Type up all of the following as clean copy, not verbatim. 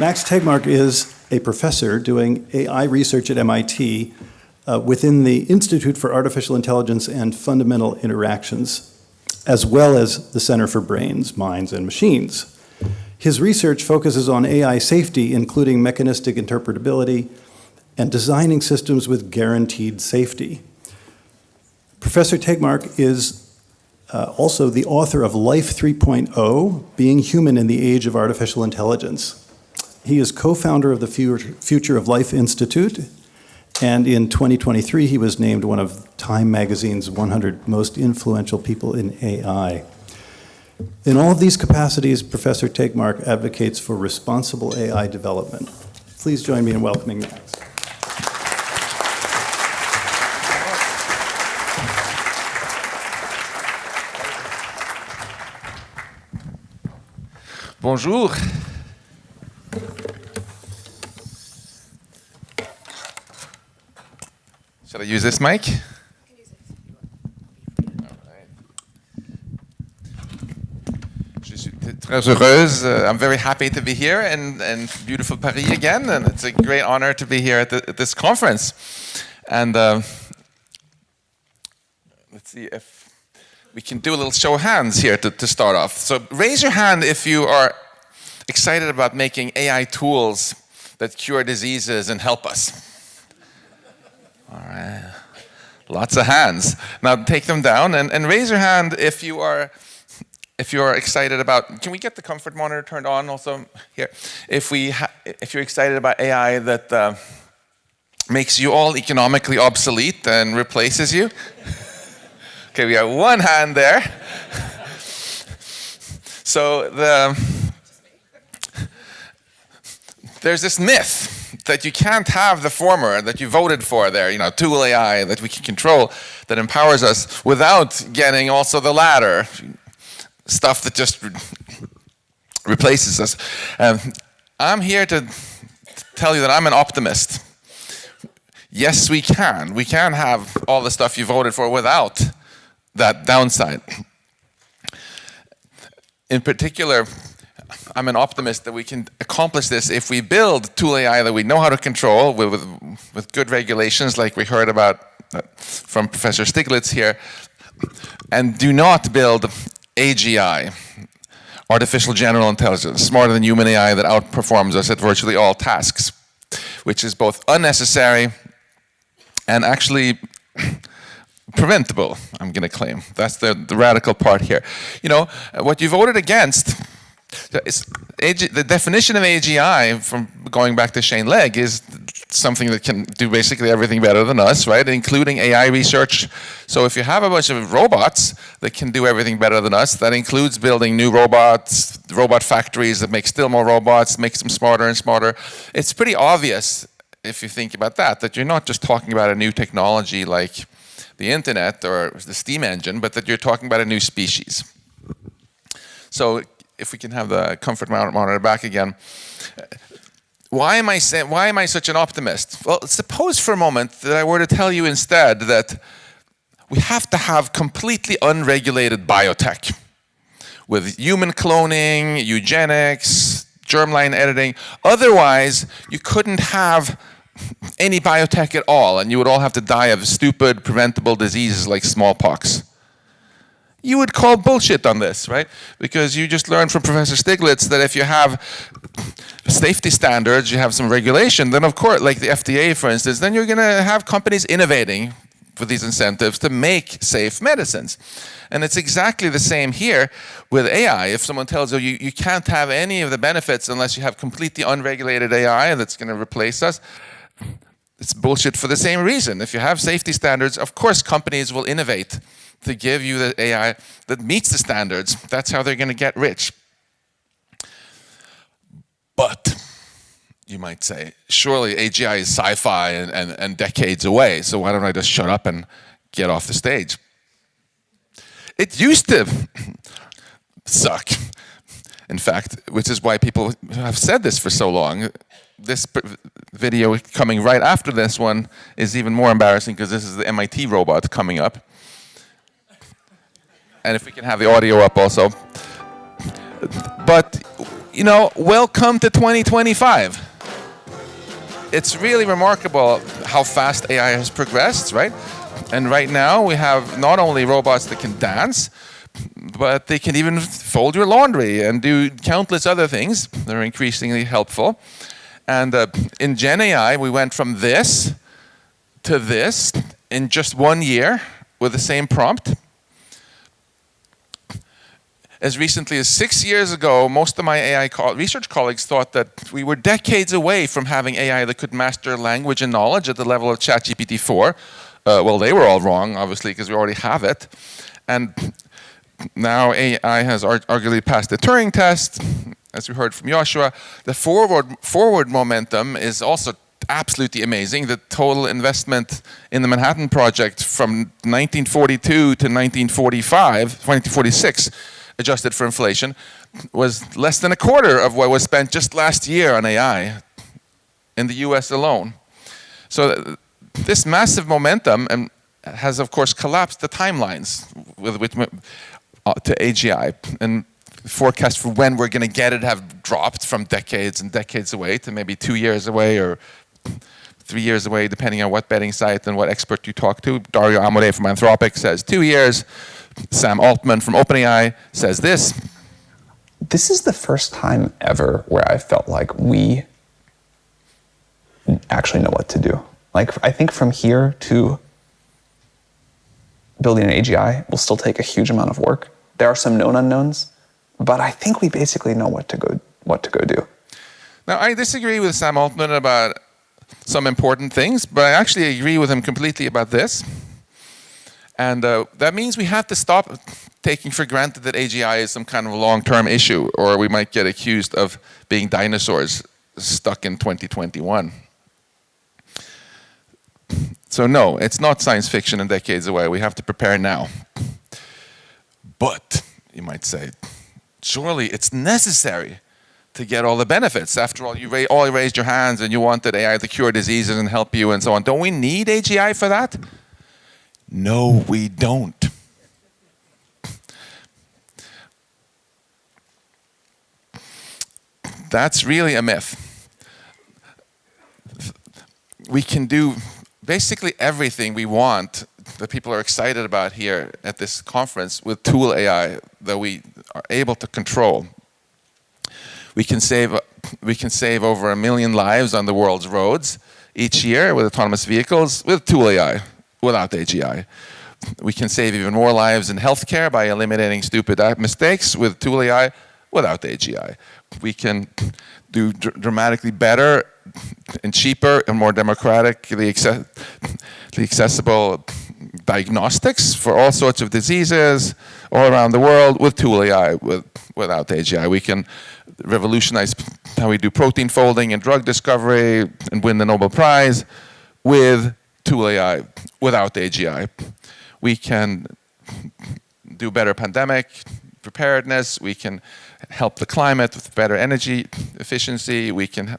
Max Tegmark is a professor doing AI research at MIT within the Institute for Artificial Intelligence and Fundamental Interactions, as well as the Center for Brains, Minds, and Machines. His research focuses on AI safety, including mechanistic interpretability and designing systems with guaranteed safety. Professor Tegmark is also the author of Life 3.0, Being Human in the Age of Artificial Intelligence. He is co-founder of the Future of Life Institute, and in 2023 he was named one of Time Magazine's 100 most influential people in AI. In all of these capacities, Professor Tegmark advocates for responsible AI development. Please join me in welcoming Max. Bonjour. Shall I use this mic? Je suis très heureuse. I'm very happy to be here in beautiful Paris again, and it's a great honor to be here at this conference. And let's see if we can do a little show of hands here to start off. So raise your hand if you are excited about making AI tools that cure diseases and help us. All right, lots of hands. Now take them down and raise your hand if you are excited about. Can we get the comfort monitor turned on also here? If you're excited about AI that makes you all economically obsolete and replaces you. Okay, we have one hand there. So there's this myth that you can't have the former that you voted for there, tool AI that we can control, that empowers us, without getting also the latter, stuff that just replaces us. I'm here to tell you that I'm an optimist. Yes, we can. We can have all the stuff you voted for without that downside. In particular, I'm an optimist that we can accomplish this if we build tool AI that we know how to control with good regulations, like we heard about from Professor Stiglitz here, and do not build AGI, artificial general intelligence, smarter than human AI that outperforms us at virtually all tasks, which is both unnecessary and actually preventable, I'm going to claim. That's the radical part here. What you voted against, the definition of AGI, from going back to Shane Legg, is something that can do basically everything better than us, right? Including AI research. So if you have a bunch of robots that can do everything better than us, that includes building new robots, robot factories that make still more robots, makes them smarter and smarter. It's pretty obvious, if you think about that you're not just talking about a new technology like the internet or the steam engine, but that you're talking about a new species. So if we can have the comfort monitor back again. Why am I such an optimist? Well, suppose for a moment that I were to tell you instead that we have to have completely unregulated biotech with human cloning, eugenics, germline editing. Otherwise, you couldn't have any biotech at all, and you would all have to die of stupid, preventable diseases like smallpox. You would call bullshit on this, right? Because you just learned from Professor Stiglitz that if you have safety standards, you have some regulation, then of course, like the FDA, for instance, then you're going to have companies innovating with these incentives to make safe medicines. And it's exactly the same here with AI. If someone tells you you can't have any of the benefits unless you have completely unregulated AI that's going to replace us, it's bullshit for the same reason. If you have safety standards, of course companies will innovate to give you the AI that meets the standards. That's how they're going to get rich. But you might say, surely AGI is sci-fi and decades away, so why don't I just shut up and get off the stage? It used to suck. In fact, which is why people have said this for so long. This video coming right after this one is even more embarrassing because this is the MIT robot coming up. And if we can have the audio up also. But you know, welcome to 2025. It's really remarkable how fast AI has progressed, right? And right now we have not only robots that can dance, but they can even fold your laundry and do countless other things that are increasingly helpful. And in Gen AI, we went from this to this in just 1 year with the same prompt. As recently as 6 years ago, most of my AI research colleagues thought that we were decades away from having AI that could master language and knowledge at the level of ChatGPT 4. Well, they were all wrong, obviously, because we already have it. And now AI has arguably passed the Turing test, as we heard from Joshua. The forward momentum is also absolutely amazing. The total investment in the Manhattan Project from 1942 to 1946, adjusted for inflation, was less than a quarter of what was spent just last year on AI in the US alone. So this massive momentum has, of course, collapsed the timelines to AGI. And forecasts for when we're going to get it have dropped from decades and decades away to maybe 2 years away or 3 years away, depending on what betting site and what expert you talk to. Dario Amore from Anthropic says 2 years. Sam Altman from OpenAI says this. This is the first time ever where I felt like we actually know what to do. Like, I think from here to building an AGI will still take a huge amount of work. There are some known unknowns, but I think we basically know what to go do. Now, I disagree with Sam Altman about some important things, but I actually agree with him completely about this. And that means we have to stop taking for granted that AGI is some kind of a long-term issue, or we might get accused of being dinosaurs stuck in 2021. So no, it's not science fiction and decades away. We have to prepare now. But, you might say, surely it's necessary to get all the benefits. After all, you all raised your hands and you wanted AI to cure diseases and help you and so on. Don't we need AGI for that? No, we don't. That's really a myth. We can do basically everything we want that people are excited about here at this conference with tool AI that we are able to control. We can save over 1 million lives on the world's roads each year with autonomous vehicles with tool AI, without AGI. We can save even more lives in healthcare by eliminating stupid mistakes with tool AI without AGI. We can do dramatically better and cheaper and more democratically accessible diagnostics for all sorts of diseases all around the world with tool AI, without AGI. We can revolutionize how we do protein folding and drug discovery and win the Nobel Prize with tool AI, without AGI. We can do better pandemic preparedness. We can help the climate with better energy efficiency. We can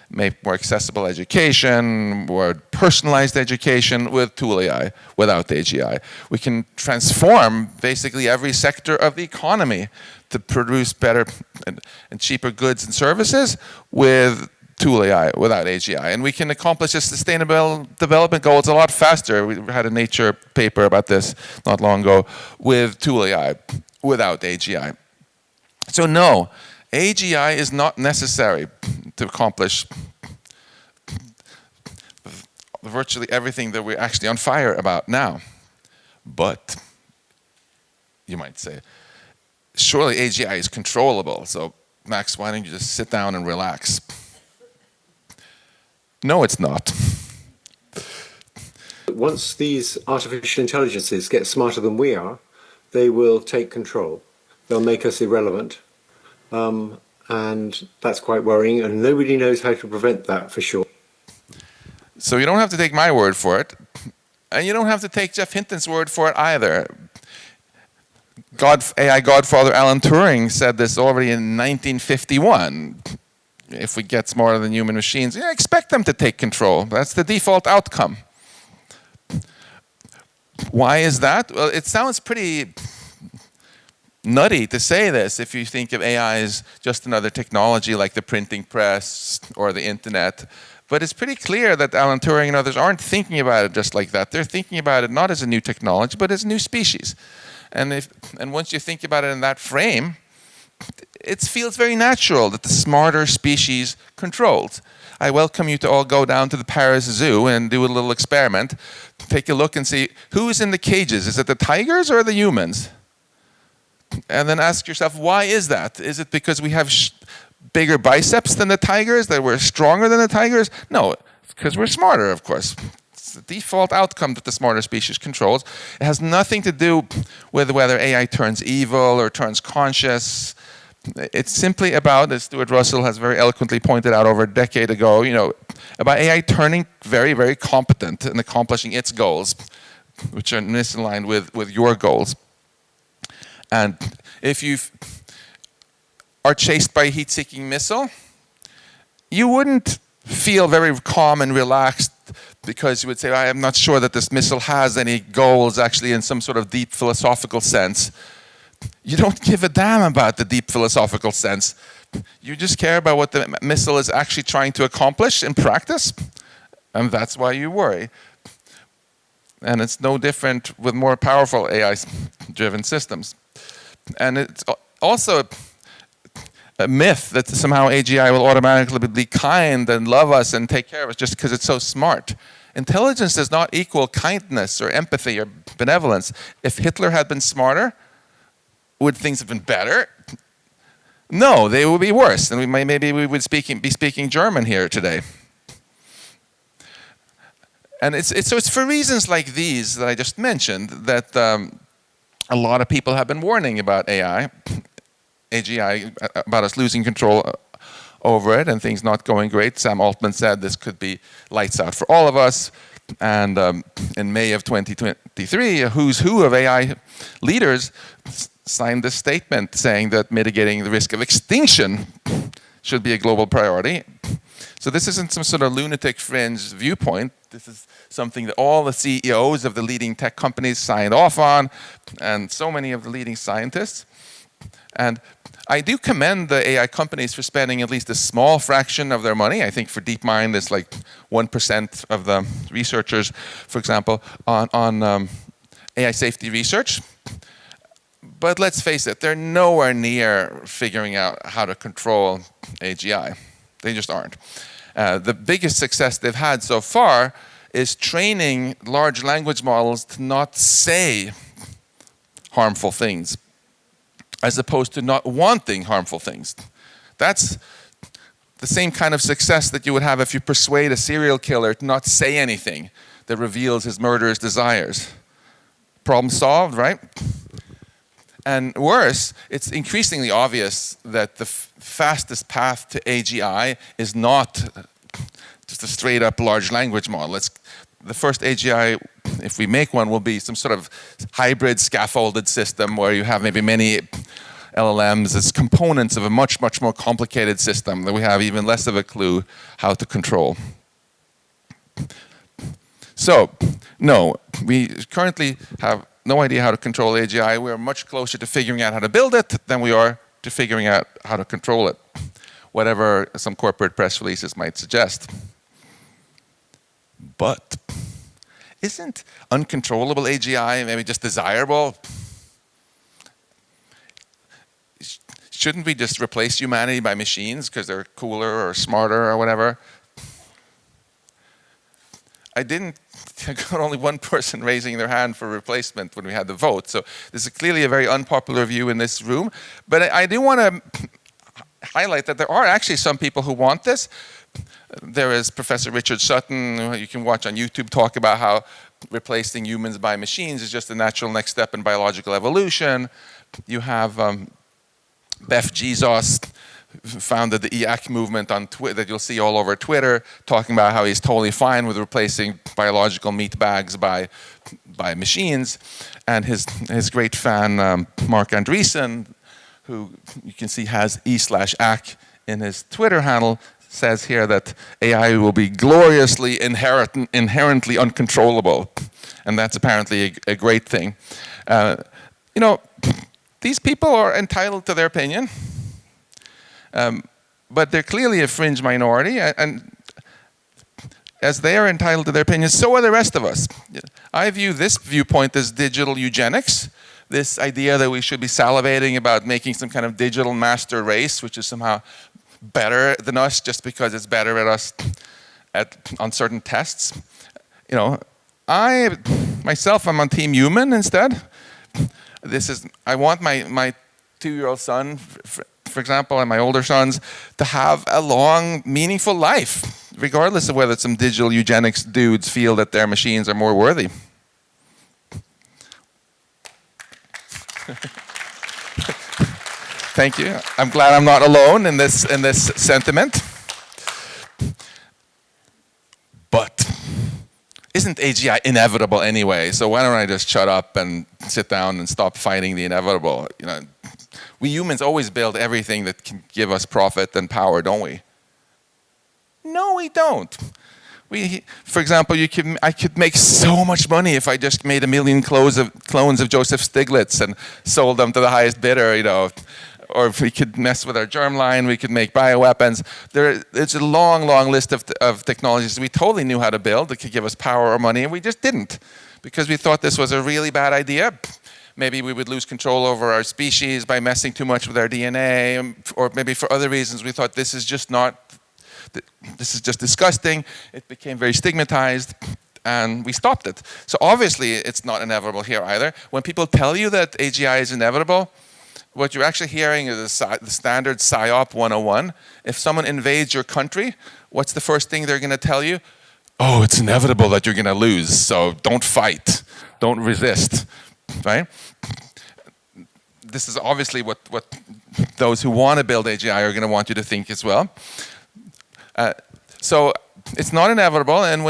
make more accessible education, more personalized education with tool AI, without AGI. We can transform basically every sector of the economy to produce better and cheaper goods and services with tool AI, without AGI. And we can accomplish the sustainable development goals a lot faster. We had a Nature paper about this not long ago with tool AI, without AGI. So no, AGI is not necessary to accomplish virtually everything that we're actually on fire about now. But, you might say, surely AGI is controllable. So Max, why don't you just sit down and relax? No, it's not. Once these artificial intelligences get smarter than we are, they will take control. They'll make us irrelevant. And that's quite worrying, and nobody knows how to prevent that for sure. So you don't have to take my word for it, and you don't have to take Jeff Hinton's word for it either. AI godfather Alan Turing said this already in 1951. If we get smarter than human machines, yeah, expect them to take control. That's the default outcome. Why is that? Well, it sounds pretty nutty to say this if you think of AI as just another technology like the printing press or the internet. But it's pretty clear that Alan Turing and others aren't thinking about it just like that. They're thinking about it not as a new technology, but as a new species. And once you think about it in that frame, it feels very natural that the smarter species controls. I welcome you to all go down to the Paris Zoo and do a little experiment. Take a look and see who's in the cages. Is it the tigers or the humans? And then ask yourself, why is that? Is it because we have bigger biceps than the tigers, that we're stronger than the tigers? No, it's because we're smarter, of course. It's the default outcome that the smarter species controls. It has nothing to do with whether AI turns evil or turns conscious. It's simply about, as Stuart Russell has very eloquently pointed out over a decade ago, about AI turning very, very competent in accomplishing its goals, which are misaligned with your goals. And if you are chased by a heat-seeking missile, you wouldn't feel very calm and relaxed because you would say, I am not sure that this missile has any goals actually in some sort of deep philosophical sense. You don't give a damn about the deep philosophical sense. You just care about what the missile is actually trying to accomplish in practice, and that's why you worry. And it's no different with more powerful AI-driven systems. And it's also a myth that somehow AGI will automatically be kind and love us and take care of us just because it's so smart. Intelligence does not equal kindness or empathy or benevolence. If Hitler had been smarter, would things have been better? No, they would be worse. And maybe we would be speaking German here today. And it's for reasons like these that I just mentioned that a lot of people have been warning about AGI, about us losing control over it and things not going great. Sam Altman said this could be lights out for all of us. And in May of 2023, a who's who of AI leaders signed this statement saying that mitigating the risk of extinction should be a global priority. So this isn't some sort of lunatic fringe viewpoint. This is something that all the CEOs of the leading tech companies signed off on, and so many of the leading scientists. And I do commend the AI companies for spending at least a small fraction of their money. I think for DeepMind, it's like 1% of the researchers, for example, on AI safety research. But let's face it, they're nowhere near figuring out how to control AGI. They just aren't. The biggest success they've had so far is training large language models to not say harmful things, as opposed to not wanting harmful things. That's the same kind of success that you would have if you persuade a serial killer to not say anything that reveals his murderous desires. Problem solved, right? And worse, it's increasingly obvious that the fastest path to AGI is not just a straight up large language model. The first AGI, if we make one, will be some sort of hybrid scaffolded system where you have maybe many LLMs as components of a much, much more complicated system that we have even less of a clue how to control. So, no, we currently have no idea how to control AGI. We're much closer to figuring out how to build it than we are to figuring out how to control it, whatever some corporate press releases might suggest. But isn't uncontrollable AGI maybe just desirable? Shouldn't we just replace humanity by machines because they're cooler or smarter or whatever? I got only one person raising their hand for replacement when we had the vote. So this is clearly a very unpopular view in this room. But I do want to highlight that there are actually some people who want this. There is Professor Richard Sutton, who you can watch on YouTube, talk about how replacing humans by machines is just the natural next step in biological evolution. You have Beth Jesus, who founded the EAC movement on Twitter, that you'll see all over Twitter, talking about how he's totally fine with replacing biological meat bags by machines. And his great fan, Mark Andreessen, who you can see has E/AC in his Twitter handle, says here that AI will be gloriously inherently uncontrollable. And that's apparently a great thing. these people are entitled to their opinion, but they're clearly a fringe minority, and as they are entitled to their opinions, so are the rest of us. I view this viewpoint as digital eugenics, this idea that we should be salivating about making some kind of digital master race, which is somehow better than us just because it's better at us on certain tests. I myself, I'm on Team Human instead. I want my 2-year-old son, for example, and my older sons to have a long, meaningful life, regardless of whether some digital eugenics dudes feel that their machines are more worthy. Thank you. I'm glad I'm not alone in this sentiment. But isn't AGI inevitable anyway? So why don't I just shut up and sit down and stop fighting the inevitable? We humans always build everything that can give us profit and power, don't we? No, we don't. For example, I could make so much money if I just made 1 million clones of Joseph Stiglitz and sold them to the highest bidder, Or if we could mess with our germline, we could make bioweapons. It's a long, long list of technologies we totally knew how to build that could give us power or money, and we just didn't because we thought this was a really bad idea. Maybe we would lose control over our species by messing too much with our DNA, or maybe for other reasons we thought this is just disgusting. It became very stigmatized, and we stopped it. So obviously it's not inevitable here either. When people tell you that AGI is inevitable, what you're actually hearing is the standard PSYOP 101. If someone invades your country, what's the first thing they're going to tell you? Oh, it's inevitable that you're going to lose, so don't fight, don't resist, right? This is obviously what those who want to build AGI are going to want you to think as well. So it's not inevitable, and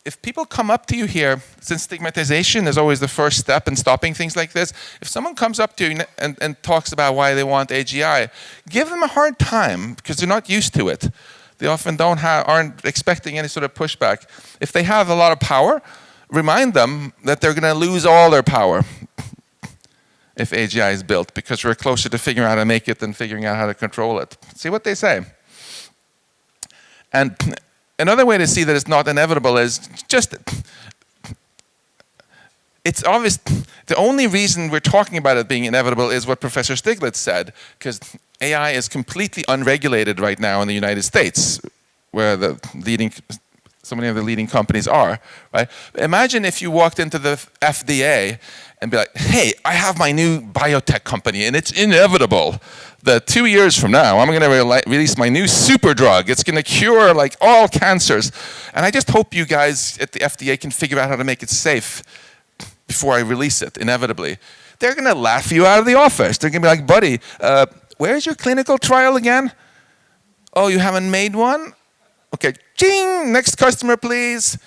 if people come up to you here, since stigmatization is always the first step in stopping things like this, if someone comes up to you and talks about why they want AGI, give them a hard time because they're not used to it. They often aren't expecting any sort of pushback. If they have a lot of power, remind them that they're going to lose all their power if AGI is built, because we're closer to figuring out how to make it than figuring out how to control it. See what they say. And another way to see that it's not inevitable is just, it's obvious, the only reason we're talking about it being inevitable is what Professor Stiglitz said, because AI is completely unregulated right now in the United States, where so many of the leading companies are, right? Imagine if you walked into the FDA and be like, hey, I have my new biotech company and it's inevitable that 2 years from now, I'm going to release my new super drug. It's going to cure like all cancers. And I just hope you guys at the FDA can figure out how to make it safe before I release it, inevitably. They're going to laugh you out of the office. They're going to be like, buddy, where's your clinical trial again? Oh, you haven't made one? Okay, ching, next customer, please.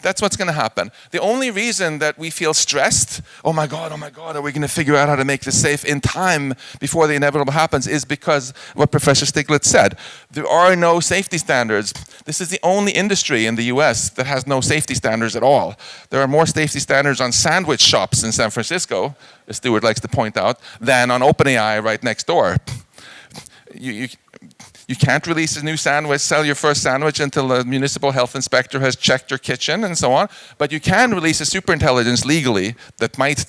That's what's going to happen. The only reason that we feel stressed, oh my God, are we going to figure out how to make this safe in time before the inevitable happens, is because what Professor Stiglitz said. There are no safety standards. This is the only industry in the US that has no safety standards at all. There are more safety standards on sandwich shops in San Francisco, as Stuart likes to point out, than on OpenAI right next door. You can't release a new sandwich, sell your first sandwich until the municipal health inspector has checked your kitchen and so on. But you can release a superintelligence legally that might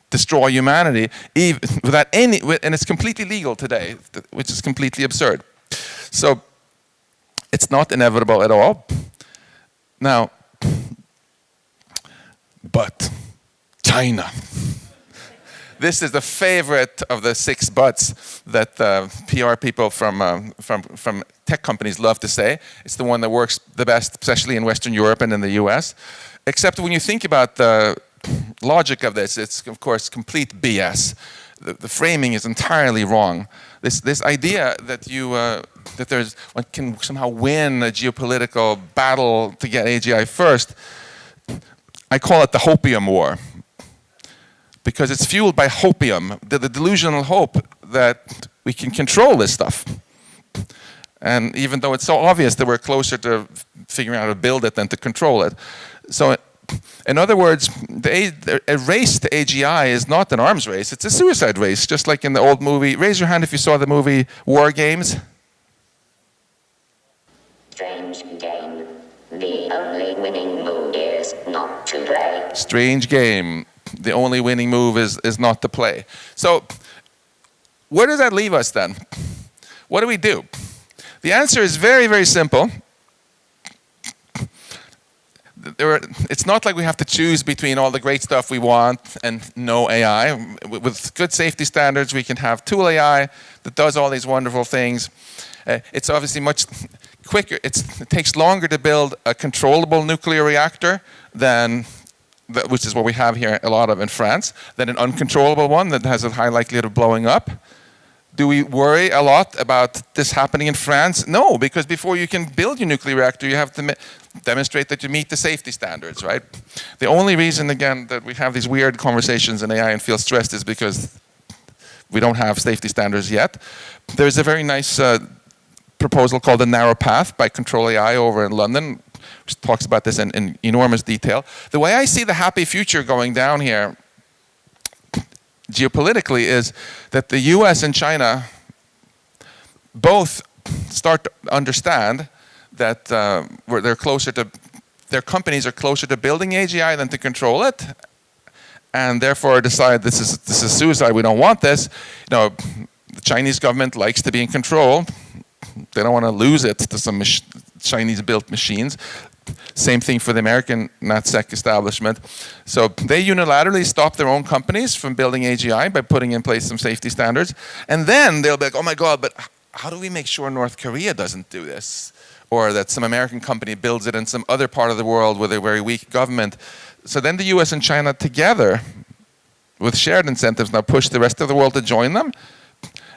destroy humanity without any, and it's completely legal today, which is completely absurd. So it's not inevitable at all. Now, but China. This is the favorite of the 6 buts that PR people from tech companies love to say. It's the one that works the best, especially in Western Europe and in the US. Except when you think about the logic of this, it's of course complete BS. The framing is entirely wrong. This idea that one can somehow win a geopolitical battle to get AGI first, I call it the hopium war. Because it's fueled by hopium, the delusional hope that we can control this stuff. And even though it's so obvious that we're closer to figuring out how to build it than to control it. So in other words, a race to AGI is not an arms race, it's a suicide race, just like in the old movie. Raise your hand if you saw the movie War Games. Strange game. The only winning move is not to play. Strange game. The only winning move is not to play. So, where does that leave us then? What do we do? The answer is very, very simple. It's not like we have to choose between all the great stuff we want and no AI. With good safety standards, we can have tool AI that does all these wonderful things. It's obviously much quicker. It takes longer to build a controllable nuclear reactor than, which is what we have here a lot of in France, than an uncontrollable one that has a high likelihood of blowing up. Do we worry a lot about this happening in France? No, because before you can build your nuclear reactor, you have to demonstrate that you meet the safety standards, right? The only reason, again, that we have these weird conversations in AI and feel stressed is because we don't have safety standards yet. There's a very nice proposal called the Narrow Path by Control AI over in London, which talks about this in enormous detail. The way I see the happy future going down here geopolitically is that the US and China both start to understand that they're closer to, their companies are closer to building AGI than to control it, and therefore decide this is suicide, we don't want this. You know, the Chinese government likes to be in control. They don't want to lose it to some Chinese-built machines. Same thing for the American NatSec establishment. So they unilaterally stop their own companies from building AGI by putting in place some safety standards. And then they'll be like, oh my God, but how do we make sure North Korea doesn't do this? Or that some American company builds it in some other part of the world with a very weak government. So then the US and China together, with shared incentives, now push the rest of the world to join them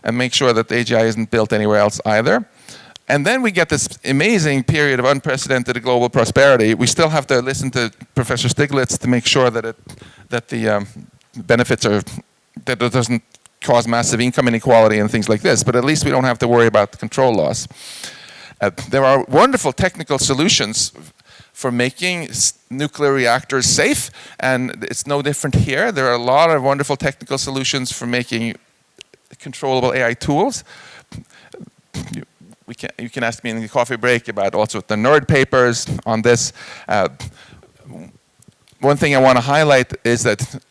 and make sure that the AGI isn't built anywhere else either. And then we get this amazing period of unprecedented global prosperity. We still have to listen to Professor Stiglitz to make sure that the benefits are, that it doesn't cause massive income inequality and things like this. But at least we don't have to worry about control loss. There are wonderful technical solutions for making nuclear reactors safe, and it's no different here. There are a lot of wonderful technical solutions for making controllable AI tools. You can ask me in the coffee break about also the nerd papers on this. One thing I want to highlight is that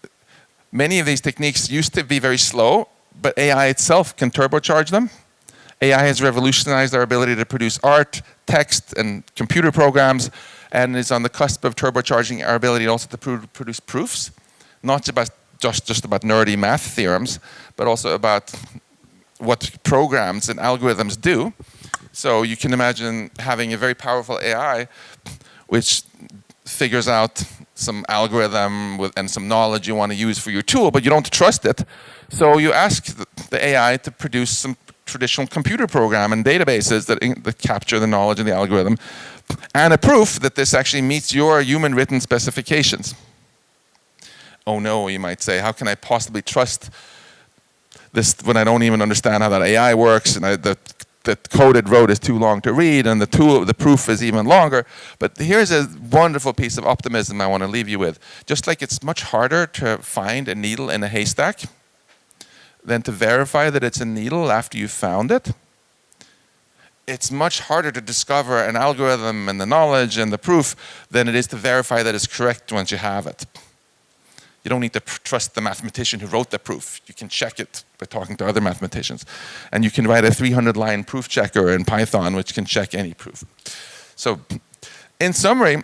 many of these techniques used to be very slow, but AI itself can turbocharge them. AI has revolutionized our ability to produce art, text, and computer programs, and is on the cusp of turbocharging our ability also to produce proofs, not just about nerdy math theorems, but also about what programs and algorithms do. So you can imagine having a very powerful AI which figures out some algorithm and some knowledge you want to use for your tool, but you don't trust it. So you ask the AI to produce some traditional computer program and databases that capture the knowledge and the algorithm, and a proof that this actually meets your human written specifications. Oh no, you might say, how can I possibly trust this when I don't even understand how that AI works, and the code it wrote is too long to read, and the proof is even longer. But here's a wonderful piece of optimism I want to leave you with. Just like it's much harder to find a needle in a haystack than to verify that it's a needle after you found it, it's much harder to discover an algorithm and the knowledge and the proof than it is to verify that it's correct once you have it. You don't need to trust the mathematician who wrote the proof. You can check it by talking to other mathematicians. And you can write a 300-line proof checker in Python, which can check any proof. So, in summary,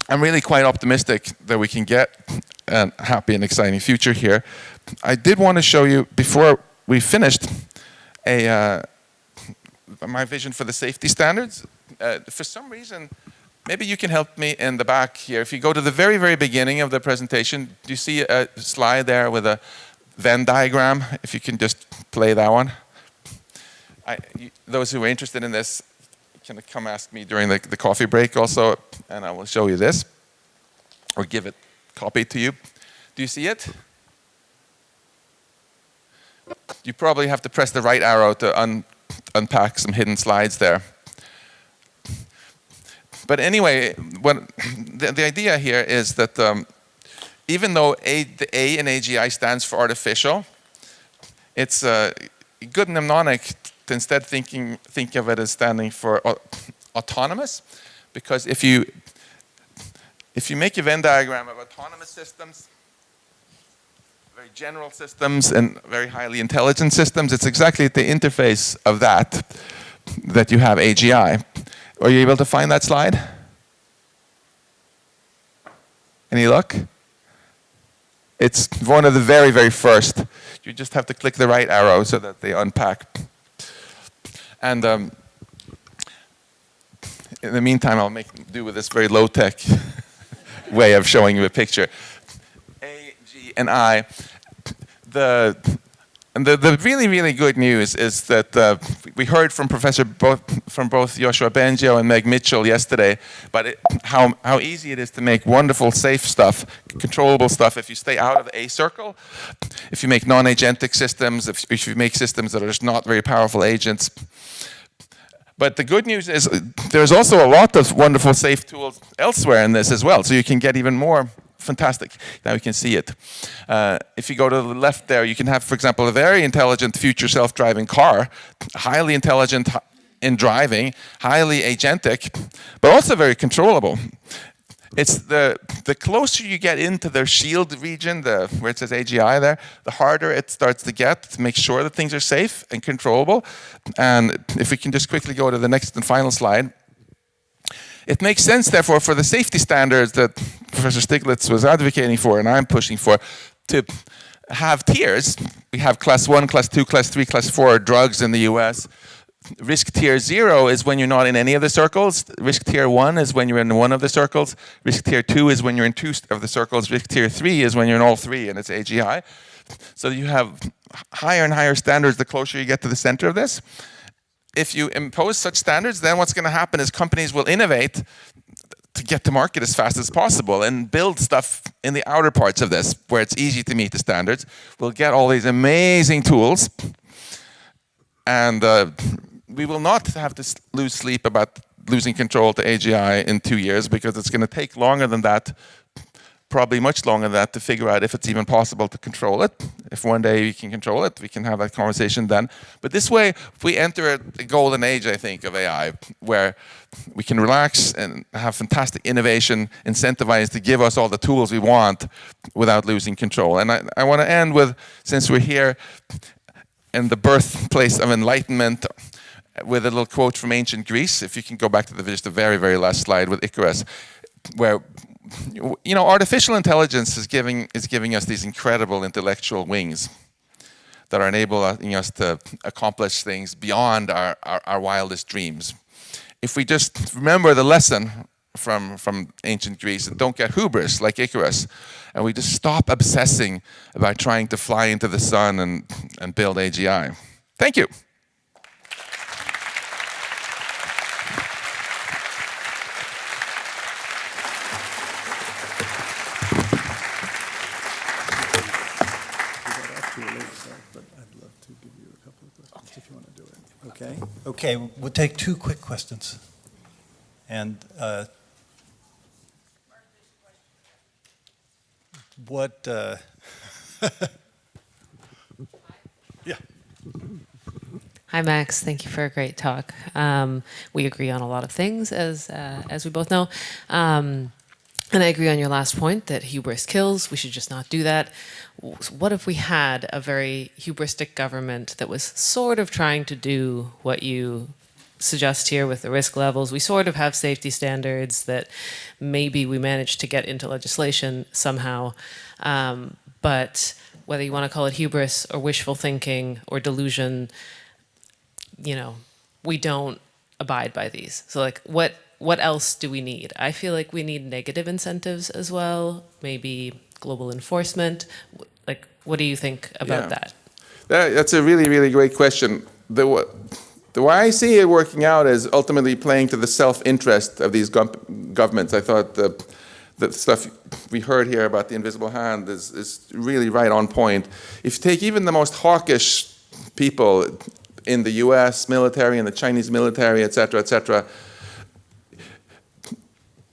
I'm really quite optimistic that we can get a happy and exciting future here. I did want to show you, before we finished, my vision for the safety standards. For some reason, maybe you can help me in the back here. If you go to the very, very beginning of the presentation, do you see a slide there with a Venn diagram? If you can just play that one. Those who are interested in this can come ask me during the coffee break also, and I will show you this, or give it copy to you. Do you see it? You probably have to press the right arrow to unpack some hidden slides there. But anyway, the idea here is that even though the A in AGI stands for artificial, it's a good mnemonic to instead think of it as standing for autonomous, because if you make a Venn diagram of autonomous systems, very general systems, and very highly intelligent systems, it's exactly at the interface of that you have AGI. Are you able to find that slide? Any luck? It's one of the very, very first. You just have to click the right arrow so that they unpack. And in the meantime, I'll make do with this very low-tech way of showing you a picture. A, G, and I. The really, really good news is that we heard from both Joshua Bengio and Meg Mitchell yesterday about how easy it is to make wonderful, safe stuff, controllable stuff if you stay out of the A circle, if you make non-agentic systems, if you make systems that are just not very powerful agents. But the good news is there's also a lot of wonderful, safe tools elsewhere in this as well, so you can get even more fantastic. Now we can see it. If you go to the left there, you can have, for example, a very intelligent future self-driving car, highly intelligent in driving, highly agentic, but also very controllable. It's the closer you get into the shield region, where it says AGI there, the harder it starts to get to make sure that things are safe and controllable. And if we can just quickly go to the next and final slide. It makes sense, therefore, for the safety standards that Professor Stiglitz was advocating for and I'm pushing for, to have tiers. We have class 1, class 2, class 3, class 4 drugs in the US. Risk tier 0 is when you're not in any of the circles. Risk tier 1 is when you're in one of the circles. Risk tier 2 is when you're in 2 of the circles. Risk tier 3 is when you're in all 3, and it's AGI. So you have higher and higher standards the closer you get to the center of this. If you impose such standards, then what's going to happen is companies will innovate to get to market as fast as possible and build stuff in the outer parts of this where it's easy to meet the standards. We'll get all these amazing tools, and we will not have to lose sleep about losing control to AGI in 2 years, because it's going to take longer than that, probably much longer than that, to figure out if it's even possible to control it. If one day we can control it, we can have that conversation then. But this way, we enter a golden age, I think, of AI, where we can relax and have fantastic innovation, incentivized to give us all the tools we want without losing control. And I want to end with, since we're here in the birthplace of enlightenment, with a little quote from ancient Greece. If you can go back to just the very, very last slide with Icarus, where artificial intelligence is giving us these incredible intellectual wings that are enabling us to accomplish things beyond our wildest dreams. If we just remember the lesson from ancient Greece and don't get hubris like Icarus, and we just stop obsessing about trying to fly into the sun and build AGI. Thank you. Okay, we'll take 2 quick questions. And yeah. Hi, Max. Thank you for a great talk. We agree on a lot of things, as we both know. And I agree on your last point that hubris kills. We should just not do that. What if we had a very hubristic government that was sort of trying to do what you suggest here with the risk levels? We sort of have safety standards that maybe we managed to get into legislation somehow. But whether you want to call it hubris or wishful thinking or delusion, we don't abide by these. So like what else do we need? I feel like we need negative incentives as well, maybe global enforcement. Like, what do you think about that? That's a really, really great question. The way I see it working out is ultimately playing to the self-interest of these governments. I thought the stuff we heard here about the invisible hand is really right on point. If you take even the most hawkish people in the US military and the Chinese military, et cetera,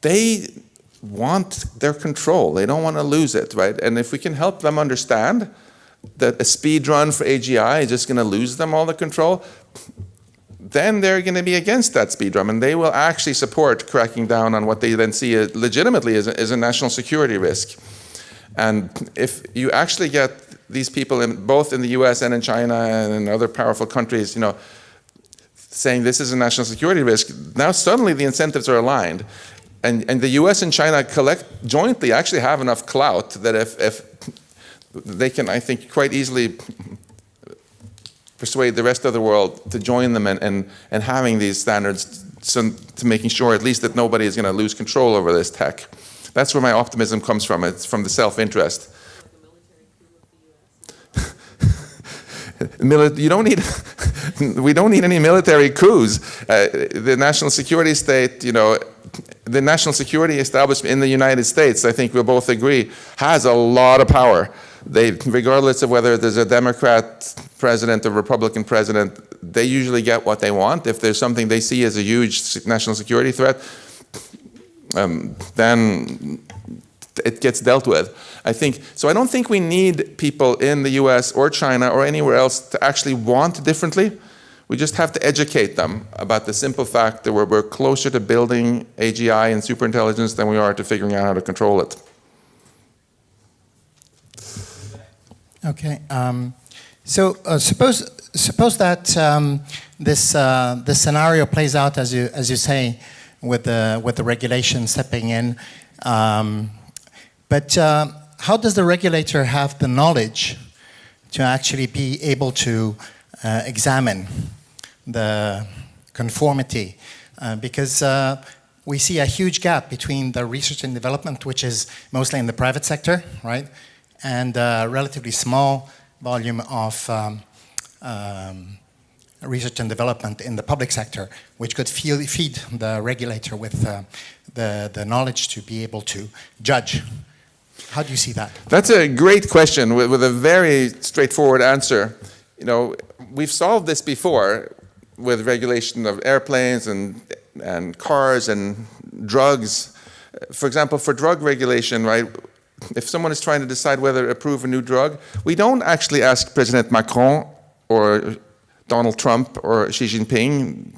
they want their control. They don't want to lose it, right? And if we can help them understand that a speed run for AGI is just going to lose them all the control, then they're going to be against that speed run, and they will actually support cracking down on what they then see legitimately as a national security risk. And if you actually get these people both in the US and in China and in other powerful countries, you know, saying this is a national security risk, now suddenly the incentives are aligned. And the US and China jointly actually have enough clout that if they can, I think, quite easily persuade the rest of the world to join them and having these standards, so to making sure at least that nobody is going to lose control over this tech. That's where my optimism comes from. It's from the self-interest. You don't need, we don't need any military coups. The national security state, you know, the national security establishment in the United States, I think we'll both agree, has a lot of power. They, regardless of whether there's a Democrat president or Republican president, they usually get what they want. If there's something they see as a huge national security threat, then it gets dealt with. I think, so I don't think we need people in the US or China or anywhere else to actually want differently. We just have to educate them about the simple fact that we're closer to building AGI and superintelligence than we are to figuring out how to control it. Okay. Suppose that this scenario plays out as you say, with the regulation stepping in. But how does the regulator have the knowledge to actually be able to examine the conformity? Because we see a huge gap between the research and development, which is mostly in the private sector, right? And a relatively small volume of research and development in the public sector, which could feed the regulator with the knowledge to be able to judge. How do you see that? That's a great question with a very straightforward answer. You know, we've solved this before with regulation of airplanes and cars and drugs. For example, for drug regulation, right? If someone is trying to decide whether to approve a new drug, we don't actually ask President Macron or Donald Trump or Xi Jinping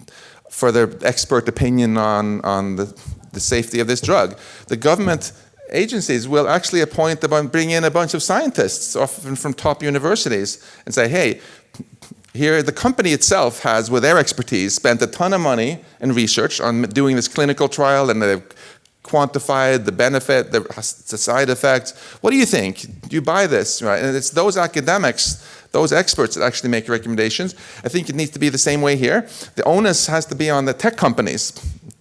for their expert opinion on the safety of this drug. The government agencies will actually bring in a bunch of scientists, often from top universities, and say, hey, here the company itself has, with their expertise, spent a ton of money and research on doing this clinical trial, and they've quantified the benefit, the side effects. What do you think? Do you buy this? Right? And it's those academics, those experts that actually make recommendations. I think it needs to be the same way here. The onus has to be on the tech companies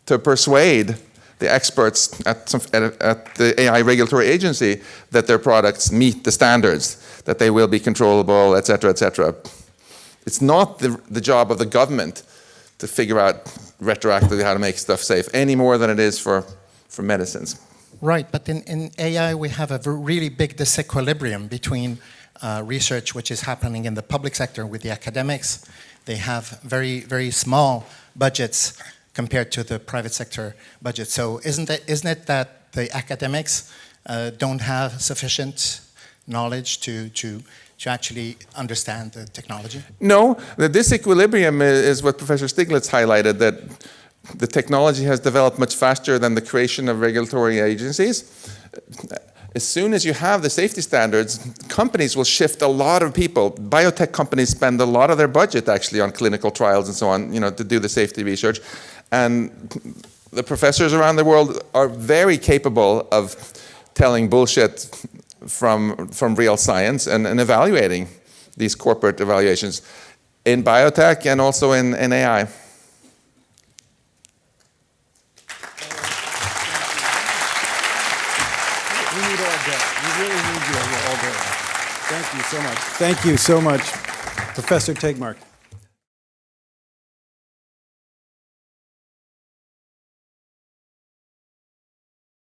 to persuade the experts at the AI regulatory agency that their products meet the standards, that they will be controllable, et cetera, et cetera. It's not the job of the government to figure out retroactively how to make stuff safe any more than it is for medicines. Right, but in AI we have a really big disequilibrium between research which is happening in the public sector with the academics. They have very, very small budgets compared to the private sector budget. So isn't it that the academics don't have sufficient knowledge to actually understand the technology? No, the disequilibrium is what Professor Stiglitz highlighted, that the technology has developed much faster than the creation of regulatory agencies. As soon as you have the safety standards, companies will shift a lot of people. Biotech companies spend a lot of their budget actually on clinical trials and so on, you know, to do the safety research. And the professors around the world are very capable of telling bullshit from real science and evaluating these corporate evaluations in biotech and also in AI. We need all day. We really need you all day. Thank you so much. Thank you so much, Professor Tegmark.